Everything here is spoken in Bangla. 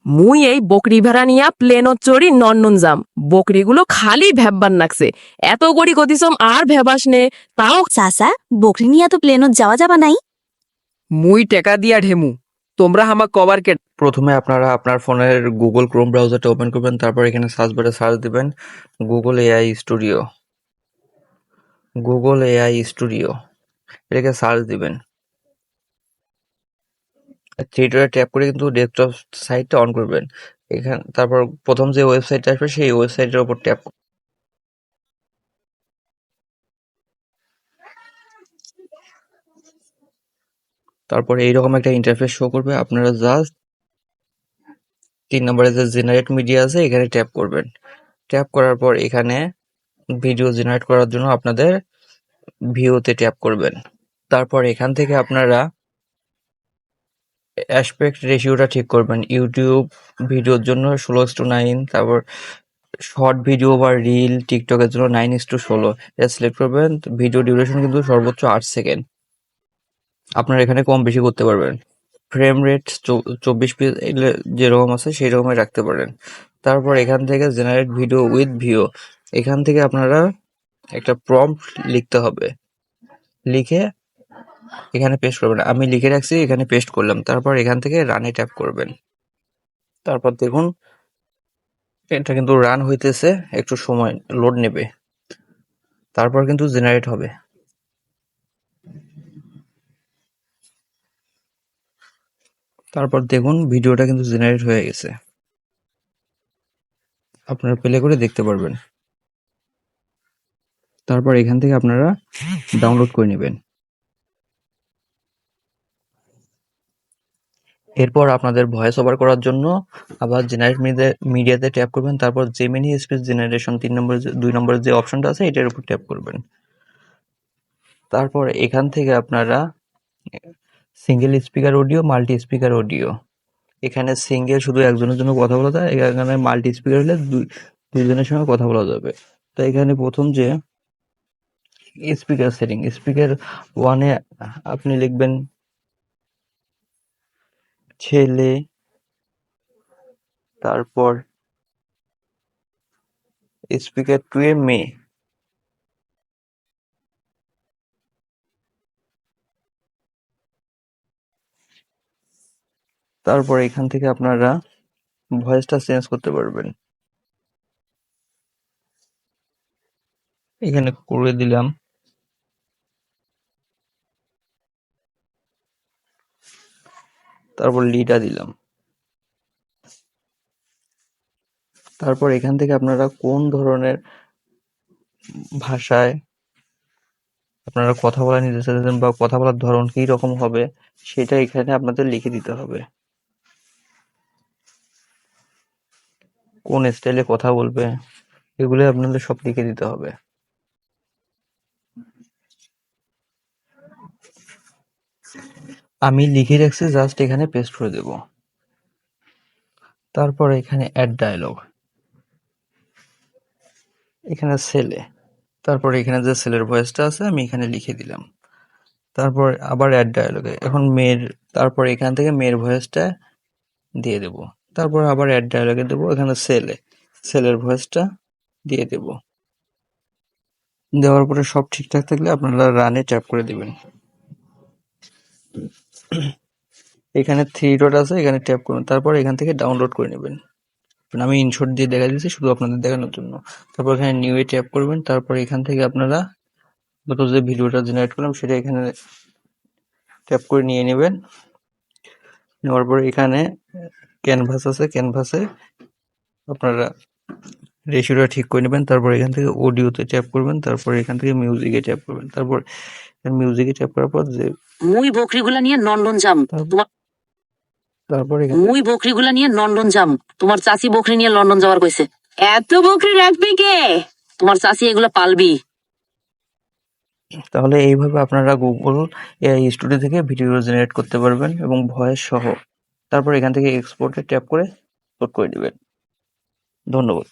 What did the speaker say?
মুই এই বকরি ভেড়া নিয়া প্লেনত চড়ি নন্নন যাম। বকরিগুলো খালি ভ্যাববার নাকছে। এত করি গতিসম আর ভ্যাবাস নে, তাও চাচা, বকরি নিয়ে তো প্লেনত যাওয়া যাবা নাই। মুই টেকা দিয়া ঢেমু, তোমরা হামাক কবার কে। প্রথমে আপনারা আপনার ফোনের গুগল ক্রোম ব্রাউজারটা ওপেন করবেন, তারপর এখানে সার্চ বারে সার্চ দিবেন Google AI studio. Google AI studio এটাকে সার্চ দিবেন। থ্রি ডটে ট্যাপ করে কিন্তু ডেস্কটপ সাইটটা অন করবেন। এখানে তারপর প্রথম যে ওয়েবসাইটটা আসবে সেই ওয়েবসাইটের উপর ট্যাপ তারপরে এইরকম একটা ইন্টারফেস শো করবে। আপনারা জাস্ট 3 নম্বরে যে জেনারেট মিডিয়া আছে এখানে ট্যাপ করবেন। ট্যাপ করার পর এখানে ভিডিও জেনারেট করার জন্য আপনাদের ভিউতে ট্যাপ করবেন। তারপর এখান থেকে আপনারা অ্যাসপেক্ট রেশিওটা ঠিক করবেন। ইউটিউব ভিডিওর জন্য 16:9, তারপর শর্ট ভিডিও বা রিল টিকটকের জন্য 9:16 এটা সিলেক্ট করবেন। ভিডিও ডিউরেশন কিন্তু সর্বোচ্চ 8 সেকেন্ড। আপনারা এখানে কম বেশি করতে পারবেন। ফ্রেম রেট 24 যেরকম আছে সেই রকমই রাখতে পারেন। তারপর এখান থেকে জেনারেট ভিডিও উইথ ভিও, এখান থেকে আপনারা একটা প্রম্পট লিখতে হবে, লিখে এখানে পেস্ট করবেন। আমি লিখে রাখছি, এখানে পেস্ট করলাম। তারপর এখান থেকে রানে ট্যাপ করবেন। তারপর দেখুন এটা কিন্তু রান হইতেছে, একটু সময় লোড নেবে, তারপর কিন্তু জেনারেট হবে। তারপর দেখুন ভিডিওটা কিন্তু জেনারেট হয়ে গেছে, আপনারা প্লে করে দেখতে পারবেন। তারপর এখান থেকে আপনারা ডাউনলোড করে নেবেন। এরপর আপনাদের ভয়েস ওভার করার জন্য আবার জেনারেট মিডিয়াতে ট্যাপ করবেন। তারপর জেমিনি স্পিচ জেনারেশন 2 নম্বরের যে অপশনটা আছে এটার উপর ট্যাপ করবেন। তারপর এখান থেকে আপনারা single speaker audio, multi speaker audio, এখানে সিঙ্গেল শুধু একজনের জন্য কথা বলা যায়, এখানে মাল্টি স্পিকার হলে দুইজনের সঙ্গে কথা বলা যাবে। তো এখানে প্রথম যে স্পিকার সেটিং, স্পিকার 1-এ আপনি লিখবেন ছেলে, তারপর স্পিকার 2-এ মেয়ে, তারপর এখান থেকে আপনারা ভয়েসটা চেঞ্জ করতে পারবেন। এখানে করে দিলাম। তারপর লিডা দিলাম। তারপর এখান থেকে আপনারা কোন ধরনের ভাষায় আপনারা কথা বলা নিতে চাচ্ছেন বা কথা বলার ধরন কি রকম হবে সেটা এখানে আপনাদের লিখে দিতে হবে। কোন স্টাইলে কথা বলবে এগুলো আপনাদের সব লিখে দিতে হবে। আমি লিখে রাখছি, জাস্ট এখানে পেস্ট করে দেব। তারপর এখানে অ্যাড ডায়লগ, এখানে ছেলে, তারপর এখানে যে ছেলের ভয়েসটা আছে আমি এখানে লিখে দিলাম। তারপর আবার অ্যাড ডায়লগে এখন মেয়ের, তারপর এখান থেকে মেয়ের ভয়েসটা দিয়ে দেব। তারপর আবার অ্যাড ডায়লগে দেবো, এখানে ছেলের ভয়েসটা দিয়ে দেব। দেওয়ার পরে সব ঠিকঠাক থাকলে আপনারা রানে ট্যাপ করে দিবেন। এখানে 3 ডট আছে, এখানে ট্যাপ করুন। তারপর এখান থেকে ডাউনলোড করে নেবেন। আমি ইনশট দিয়ে দেখা দিচ্ছি শুধু আপনাদের দেখানোর জন্য। তারপর এখানে নিউ এ ট্যাপ করবেন। তারপর এখান থেকে আপনারা গত যে ভিডিওটা জেনারেট করলাম সেটা এখানে ট্যাপ করে নিয়ে নেবেন। নেওয়ার পরে এখানে ক্যানভাস আছে, ক্যানভাসে আপনারা রেশিওটা ঠিক করে নেবেন। তারপর এখান থেকে অডিওতে ট্যাপ করবেন। তারপর এখান থেকে মিউজিকে ট্যাপ করবেন। তারপর মিউজিকে ট্যাপ করার পর যে মুই বকরিগুলা নিয়ে নন্ডন যাম। তারপর এখানে মুই বকরিগুলা নিয়ে লন্ডন যাম। তোমার চাচি বকরি নিয়ে লন্ডন যাওয়ার কইছে। এত বকরি রাখবি কে? তোমার চাচি এগুলা পালবি। তাহলে এইভাবে আপনারা গুগল এআই স্টুডিও থেকে ভিডিও জেনারেট করতে পারবেন এবং ভয়েস সহ। তারপর এখান থেকে এক্সপোর্টে ট্যাপ করে এক্সপোর্ট করে দিবেন। ধন্যবাদ।